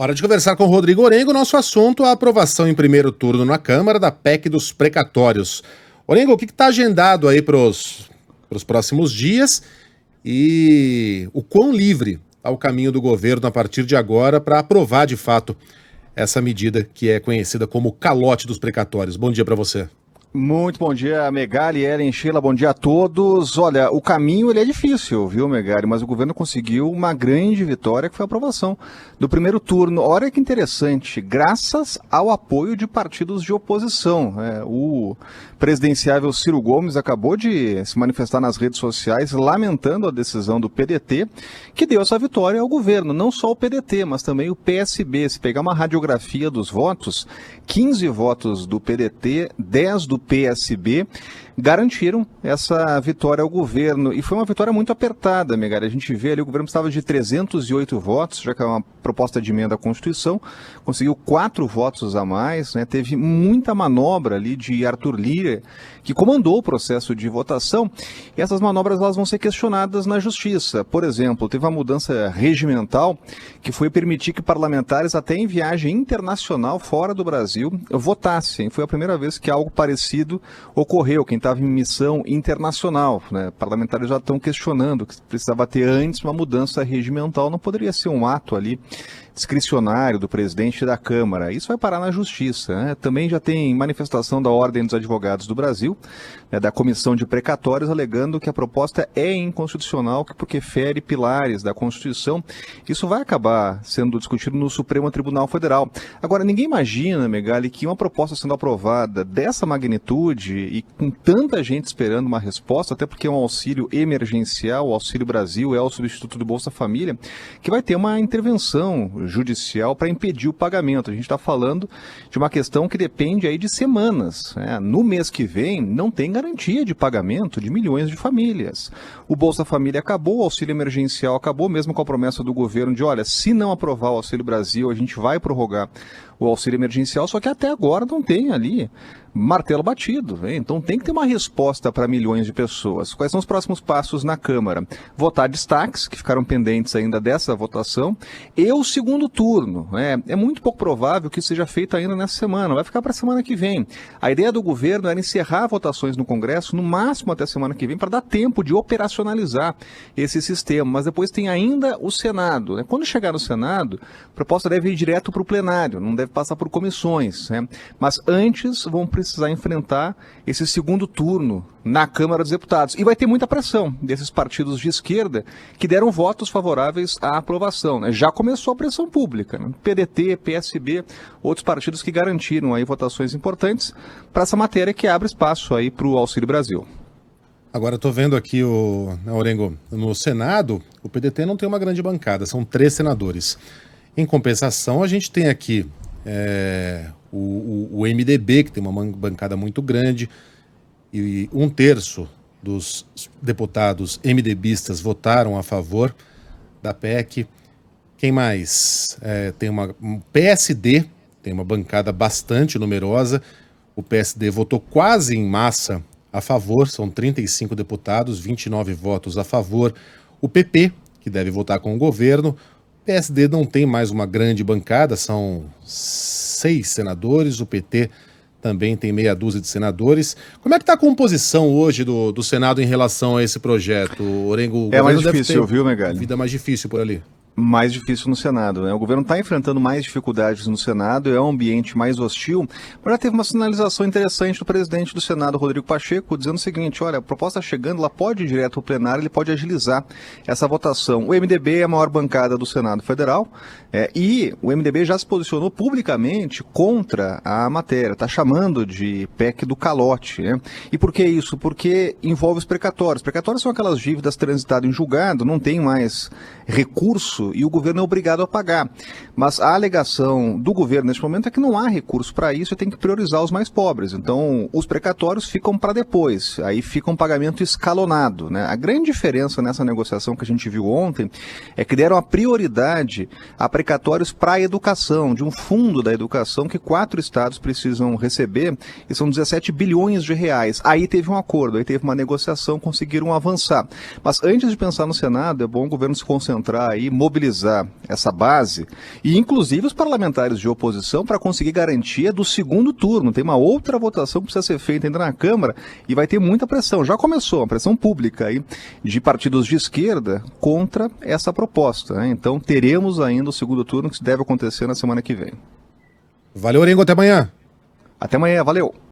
Hora de conversar com o Rodrigo Orengo. Nosso assunto é a aprovação em primeiro turno na Câmara da PEC dos precatórios. Orengo, o que está agendado aí para os próximos dias e o quão livre está o caminho do governo a partir de agora para aprovar de fato essa medida que é conhecida como calote dos precatórios? Bom dia para você. Muito bom dia, Megali, Ellen, Sheila, bom dia a todos. Olha, o caminho ele é difícil, viu, Megali, mas o governo conseguiu uma grande vitória, que foi a aprovação do primeiro turno. Olha que interessante, graças ao apoio de partidos de oposição. O presidenciável Ciro Gomes acabou de se manifestar nas redes sociais lamentando a decisão do PDT, que deu essa vitória ao governo, não só o PDT, mas também o PSB. Se pegar uma radiografia dos votos, 15 votos do PDT, 10 do PSB, garantiram essa vitória ao governo. E foi uma vitória muito apertada, Megali. A gente vê ali, o governo estava de 308 votos, já que é uma proposta de emenda à Constituição, conseguiu 4 votos a mais, né? Teve muita manobra ali de Arthur Lira, que comandou o processo de votação, e essas manobras elas vão ser questionadas na Justiça. Por exemplo, teve uma mudança regimental, que foi permitir que parlamentares, até em viagem internacional fora do Brasil, votassem. Foi a primeira vez que algo parecido ocorreu. Quem estava em missão internacional, né? Parlamentares já estão questionando que precisava ter antes uma mudança regimental, não poderia ser um ato ali discricionário do presidente da Câmara. Isso vai parar na Justiça, né? Também já tem manifestação da Ordem dos Advogados do Brasil, né, da Comissão de Precatórios, alegando que a proposta é inconstitucional porque fere pilares da Constituição. Isso vai acabar sendo discutido no Supremo Tribunal Federal. Agora, ninguém imagina, Megali, que uma proposta sendo aprovada dessa magnitude e com tanta gente esperando uma resposta, até porque é um auxílio emergencial, o Auxílio Brasil é o substituto do Bolsa Família, que vai ter uma intervenção judicial para impedir o pagamento. A gente está falando de uma questão que depende aí de semanas, né? No mês que vem não tem garantia de pagamento de milhões de famílias. O Bolsa Família acabou, o auxílio emergencial acabou, mesmo com a promessa do governo de, olha, se não aprovar o Auxílio Brasil, a gente vai prorrogar o auxílio emergencial, só que até agora não tem ali martelo batido, né? Então tem que ter uma resposta para milhões de pessoas. Quais são os próximos passos na Câmara? Votar destaques, que ficaram pendentes ainda dessa votação, e o segundo turno. É muito pouco provável que isso seja feito ainda nessa semana, vai ficar para a semana que vem. A ideia do governo era encerrar votações no Congresso, no máximo até a semana que vem, para dar tempo de operacionalizar esse sistema, mas depois tem ainda o Senado, né? Quando chegar no Senado, a proposta deve ir direto para o plenário, não deve passar por comissões, né? Mas antes vão precisar enfrentar esse segundo turno na Câmara dos Deputados. E vai ter muita pressão desses partidos de esquerda que deram votos favoráveis à aprovação, né? Já começou a pressão pública, né? PDT, PSB, outros partidos que garantiram aí votações importantes para essa matéria que abre espaço aí para o Auxílio Brasil. Agora estou vendo aqui, Orengo, no Senado, o PDT não tem uma grande bancada, são 3 senadores. Em compensação, a gente tem aqui o MDB, que tem uma bancada muito grande, e 1/3 dos deputados MDBistas votaram a favor da PEC. Quem mais? Tem um PSD, tem uma bancada bastante numerosa. O PSD votou quase em massa a favor, são 35 deputados, 29 votos a favor. O PP, que deve votar com o governo. O PSD não tem mais uma grande bancada, são 6 senadores, o PT também tem meia dúzia de senadores. Como é que está a composição hoje do Senado em relação a esse projeto, Orengo? É mais difícil, viu, Megali? Vida mais difícil por ali. Mais difícil no Senado, né? O governo está enfrentando mais dificuldades no Senado, é um ambiente mais hostil, mas já teve uma sinalização interessante do presidente do Senado, Rodrigo Pacheco, dizendo o seguinte, olha, a proposta está chegando, ela pode ir direto ao plenário, ele pode agilizar essa votação. O MDB é a maior bancada do Senado Federal, e o MDB já se posicionou publicamente contra a matéria, está chamando de PEC do calote, né? E por que isso? Porque envolve os precatórios. Precatórios são aquelas dívidas transitadas em julgado, não tem mais recurso e o governo é obrigado a pagar. Mas a alegação do governo neste momento é que não há recurso para isso e tem que priorizar os mais pobres. Então, os precatórios ficam para depois, aí fica um pagamento escalonado, né? A grande diferença nessa negociação que a gente viu ontem é que deram a prioridade a precatórios para a educação, de um fundo da educação que 4 estados precisam receber, e são 17 bilhões de reais. Aí teve um acordo, aí teve uma negociação, conseguiram avançar. Mas antes de pensar no Senado, é bom o governo se concentrar aí, mobilizar essa base E inclusive os parlamentares de oposição para conseguir garantia do segundo turno. Tem uma outra votação que precisa ser feita ainda na Câmara e vai ter muita pressão. Já começou, uma pressão pública aí de partidos de esquerda contra essa proposta, né? Então teremos ainda o segundo turno que deve acontecer na semana que vem. Valeu, Orengo, até amanhã. Até amanhã, valeu!